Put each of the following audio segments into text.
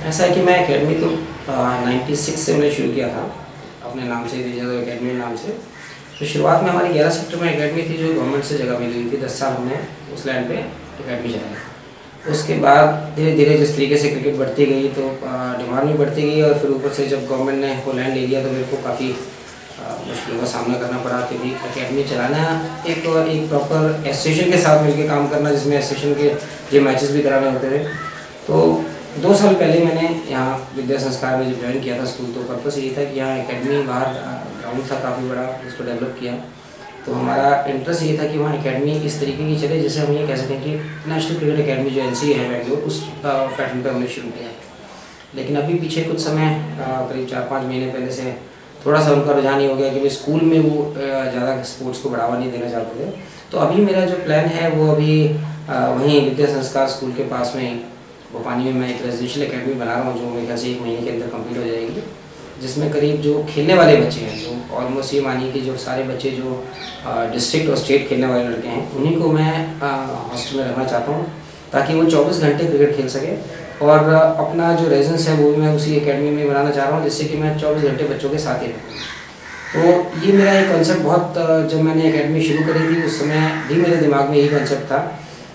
ऐसा है कि मैं एकेडमी तो 96 से मैंने शुरू किया था अपने नाम से, विजय एकेडमी नाम से। तो शुरुआत में हमारी 11 सेक्टर में एकेडमी थी जो गवर्नमेंट से जगह मिली हुई थी। 10 साल हमने उस लैंड पे एकेडमी चलाई। उसके बाद धीरे धीरे जिस तरीके से क्रिकेट बढ़ती गई तो डिमांड भी बढ़ती गई, और फिर ऊपर से जब गवर्नमेंट ने वो लैंड ले लिया तो मेरे को काफ़ी मुश्किलों का सामना करना पड़ा, क्योंकि एकेडमी चलाना एक प्रॉपर एसोसिएशन के साथ मिलकर काम करना, जिसमें एसोसिएशन के जो मैचेस भी कराने होते थे। तो 2 साल पहले मैंने यहाँ विद्या संस्कार में जब ज्वाइन किया था स्कूल, तो पर्पस यही था कि यहाँ एकेडमी बाहर ग्राउंड था काफ़ी बड़ा, उसको डेवलप किया। तो हमारा इंटरेस्ट ये था कि वहाँ एकेडमी इस तरीके की चले जैसे हम ये कह सकें कि नेशनल क्रिकेट एकेडमी जो NCA है बेंगलोर, उस पैटर्न पर हमने शुरू किया। लेकिन अभी पीछे कुछ समय करीब 4-5 महीने पहले से थोड़ा सा उनका रुझान ही हो गया कि स्कूल में वो ज़्यादा स्पोर्ट्स को बढ़ावा नहीं देना चाहते थे। तो अभी मेरा जो प्लान है वो अभी वहीं विद्या संस्कार स्कूल के पास में ही भोपानी में मैं एक रेजिडेंशियल एकेडमी बना रहा हूँ, जो मेरे ख्याल से 1 महीने के अंदर कंप्लीट हो जाएगी, जिसमें करीब जो खेलने वाले बच्चे हैं, जो ऑलमोस्ट ये मानिए कि जो सारे बच्चे जो डिस्ट्रिक्ट और स्टेट खेलने वाले लड़के हैं, उन्हीं को मैं हॉस्टल में रखना चाहता हूँ, ताकि वो 24 घंटे क्रिकेट खेल सके। और अपना जो रेजिडेंस है वो मैं उसी एकेडमी में बनाना चाह रहा हूँ, जिससे कि मैं 24 घंटे बच्चों के साथ ही रहूँ। तो ये मेरा एक कॉन्सेप्ट बहुत, जब मैंने एकेडमी शुरू करी थी उस समय भी मेरे दिमाग में यही कॉन्सेप्ट था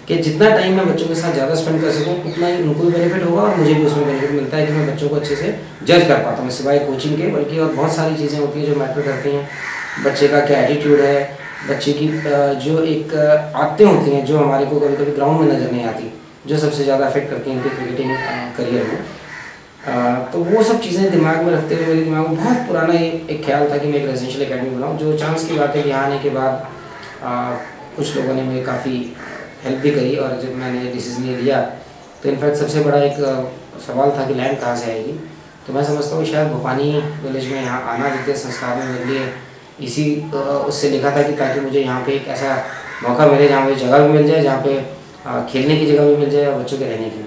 कि जितना टाइम मैं बच्चों के साथ ज़्यादा स्पेंड कर सकूँ उतना ही उनको भी बेनिफिट होगा और मुझे भी उसमें बेनिफिट मिलता है कि मैं बच्चों को अच्छे से जज कर पाता हूँ, सिवाय कोचिंग के, बल्कि और बहुत सारी चीज़ें होती हैं जो मैटर करती हैं। बच्चे का क्या एटीट्यूड है, बच्चे की जो एक आदतें होती हैं जो हमारे को कभी कभी ग्राउंड में नज़र नहीं आती, जो सबसे ज़्यादा अफेक्ट करती हैं उनके क्रिकेटिंग करियर में। तो वो सब चीज़ें दिमाग में रखते हुए मेरे दिमाग में बहुत पुराना एक ख्याल था कि मैं एक रेजिडेंशियल एकेडमी बनाऊँ। जो चांस की बात है कि यहाँ आने के बाद कुछ लोगों ने मुझे काफ़ी हेल्प भी करी, और जब मैंने डिसीजन लिया तो इनफैक्ट सबसे बड़ा एक सवाल था कि लैंड कहाँ से आएगी। तो मैं समझता हूँ शायद भोपानी विलेज में यहाँ आना विद्या संस्कार में मेरे लिए इसी उससे लिखा था कि ताकि मुझे यहाँ पे एक ऐसा मौका मिले जहाँ मुझे जगह भी मिल जाए, जहाँ पे खेलने की जगह भी मिल जाए और बच्चों के रहने की भी।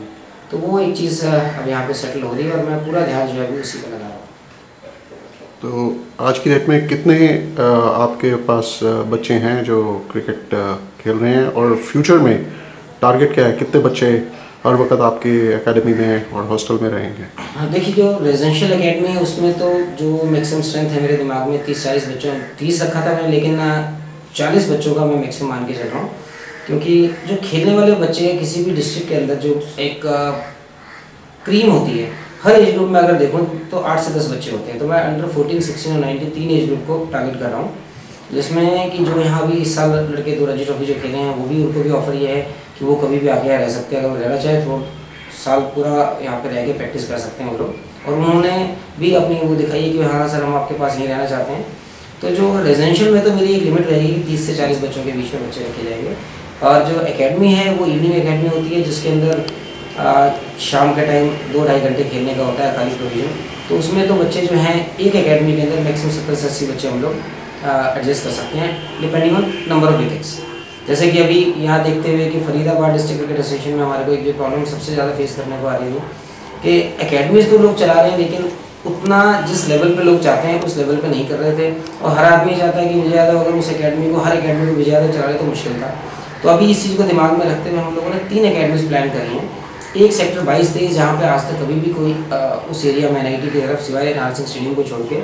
तो वो एक चीज़ अब यहाँ पे सेटल हो रही है और मैं पूरा ध्यान जो है अभी उसी पर लगा रहा हूँ। तो आज की डेट में कितने आपके पास बच्चे हैं जो क्रिकेट खेल रहे हैं, और फ्यूचर में टारगेट क्या है, कितने बच्चे हर वक्त आपके एकेडमी में और हॉस्टल में रहेंगे? हाँ देखिए, जो रेजिडेंशियल एकेडमी है उसमें तो जो मैक्सिमम स्ट्रेंथ है मेरे दिमाग में 30-40 बच्चों, 30 रखा था मैंने, लेकिन 40 बच्चों का मैं मैक्सिमम मान के चल रहा हूँ। क्योंकि जो खेलने वाले बच्चे हैं किसी भी डिस्ट्रिक्ट के अंदर, जो एक क्रीम होती है, हर एज ग्रुप में अगर देखूँ तो 8 से 10 बच्चे होते हैं। तो मैं अंडर 14, 16 और 19 3 एज ग्रुप को टारगेट कर रहा हूँ, जिसमें कि जो यहाँ भी इस साल लड़के 2 रणजी ट्रॉफी जो खेले हैं वो भी, उनको भी ऑफर ये है कि वो कभी भी आके यहाँ रह सकते हैं। अगर वो रहना चाहे तो साल पूरा यहाँ पे रह के प्रैक्टिस कर सकते हैं वो लोग। और उन्होंने भी अपनी वो दिखाई है कि हाँ सर हम आपके पास यहीं रहना चाहते हैं। तो जो रेजिडेंशियल में तो मेरी एक लिमिट रहेगी, 30 से 40 बच्चों के बीच में बच्चे रखे जाएंगे। और जो एकेडमी है वो इवनिंग एकेडमी होती है, जिसके अंदर शाम के टाइम 2-2.5 घंटे खेलने का होता है खाली प्रोविजन। तो उसमें तो बच्चे जो हैं एक एकेडमी के अंदर मैक्सिमम 70 से 80 बच्चे हम लोग एडजस्ट कर सकते हैं, depending on number of wickets. जैसे कि अभी यहाँ देखते हुए कि फरीदाबाद डिस्ट्रिक्ट क्रिकेट एसोसिएशन में हमारे को एक जो प्रॉब्लम सबसे ज़्यादा फेस करने को आ रही है कि एकेडमीज तो लोग चला रहे हैं, लेकिन उतना जिस लेवल पे लोग चाहते हैं उस लेवल पे नहीं कर रहे थे। और हर आदमी चाहता है कि विजय यादव अगर उस एकेडमी को, हर एकेडमी को विजय यादव चला रहे तो मुश्किल था। तो अभी इस चीज़ को दिमाग में रखते हुए हम लोगों ने 3 एकेडमीज प्लान करी हैं। एक सेक्टर 22-23 जहाँ पे आज तक कभी भी कोई उस एरिया में NIT की तरफ सिवाय नाहर सिंह स्टेडियम को छोड़ के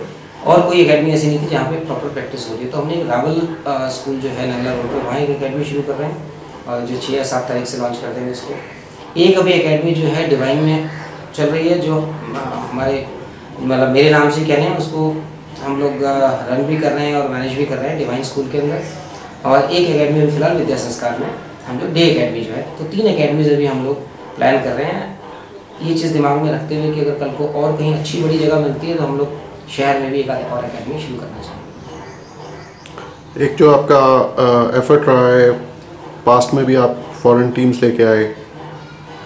और कोई एकेडमी ऐसी नहीं थी जहाँ पे प्रॉपर प्रैक्टिस हो रही है। तो हमने एक रावल स्कूल जो है नंगला रोड पे, वहाँ एक एकेडमी शुरू कर रहे हैं और जो 6 या 7 तारीख से लॉन्च कर देंगे इसको। एक अभी एकेडमी जो है डिवाइन में चल रही है, जो हमारे मतलब मेरे नाम से कह रहे हैं, उसको हम लोग रन भी कर रहे हैं और मैनेज भी कर रहे हैं डिवाइन स्कूल के अंदर। और एक एकेडमी में फिलहाल विद्या संस्कार में हम लोग डे एकेडमी जो है, तो 3 एकेडमीज अभी हम लोग प्लान कर रहे हैं। ये चीज़ दिमाग में रखते हुए कि अगर कल को और कहीं अच्छी बड़ी जगह मिलती है तो हम लोग शहर में भी एक और एकेडमी शुरू करना चाहेंगे। एक जो आपका एफर्ट रहा है, पास्ट में भी आप फॉरेन टीम्स लेके आए,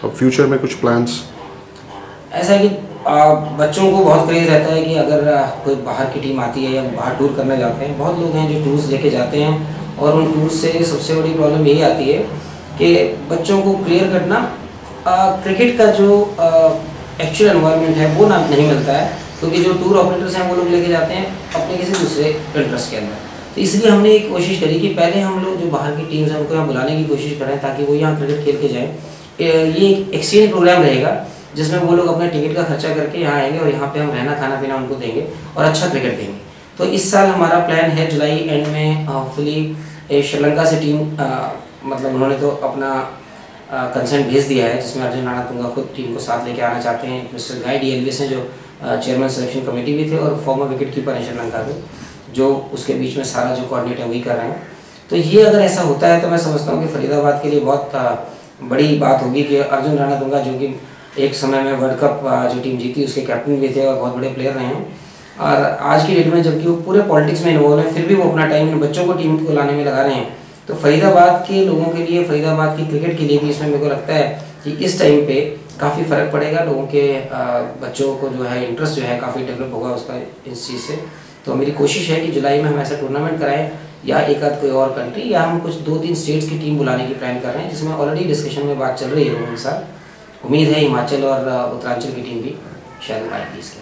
अब फ्यूचर में कुछ प्लान्स? ऐसा है कि बच्चों को बहुत क्रेज रहता है कि अगर कोई बाहर की टीम आती है या बाहर टूर करने जाते हैं। बहुत लोग हैं जो टूर्स लेके जाते हैं और उन टूर्स से सबसे बड़ी प्रॉब्लम यही आती है कि बच्चों को क्लियर करना क्रिकेट का जो एक्चुअल एनवायरनमेंट है वो ना नहीं मिलता है, क्योंकि जो टूर ऑपरेटर्स हैं वो लोग लेके जाते हैं अपने किसी दूसरे इंटरेस्ट के अंदर। तो इसलिए हमने एक कोशिश करी कि पहले हम लोग जो बाहर की टीम्स हैं उनको यहाँ बुलाने की कोशिश करें ताकि वो यहाँ क्रिकेट खेल के जाएँ। ये एक एक्सचेंज प्रोग्राम रहेगा जिसमें वो लोग अपने टिकट का खर्चा करके यहाँ आएंगे और यहाँ पे हम रहना खाना पीना उनको देंगे और अच्छा क्रिकेट देंगे। तो इस साल हमारा प्लान है जुलाई एंड में होपफुली श्रीलंका से टीम मतलब उन्होंने तो अपना कंसेंट भेज दिया है, जिसमें अर्जुन रणतुंगा खुद टीम को साथ लेके आना चाहते हैं। मिस्टर गाई DLVS हैं जो चेयरमैन सिलेक्शन कमेटी भी थे और फॉर्मर विकेट कीपर हैं श्रीलंका के, जो उसके बीच में सारा जो कोऑर्डिनेट है वही कर रहे हैं। तो ये अगर ऐसा होता है तो मैं समझता हूँ कि फरीदाबाद के लिए बहुत बड़ी बात होगी कि अर्जुन रणतुंगा जो कि एक समय में वर्ल्ड कप जो टीम जीती उसके कैप्टन भी थे और बहुत बड़े प्लेयर रहे हैं, और आज की डेट में जबकि वो पूरे पॉलिटिक्स में इन्वॉल्व हैं फिर भी वो अपना टाइम इन बच्चों को टीम को लाने में लगा रहे हैं। तो फरीदाबाद के लोगों के लिए, फरीदाबाद की क्रिकेट के लिए भी इसमें मेरे को लगता है कि इस टाइम पे काफ़ी फ़र्क पड़ेगा। लोगों के बच्चों को जो है इंटरेस्ट जो है काफ़ी डेवलप होगा उसका इस चीज़ से। तो मेरी कोशिश है कि जुलाई में हम ऐसा टूर्नामेंट कराएं या एक आध कोई और कंट्री, या हम कुछ 2-3 स्टेट्स की टीम बुलाने की प्लान कर रहे हैं, जिसमें ऑलरेडी डिस्कशन में बात चल रही है लोगों के साथ। उम्मीद है हिमाचल और उत्तरांचल की टीम भी शायद आएगी इसके।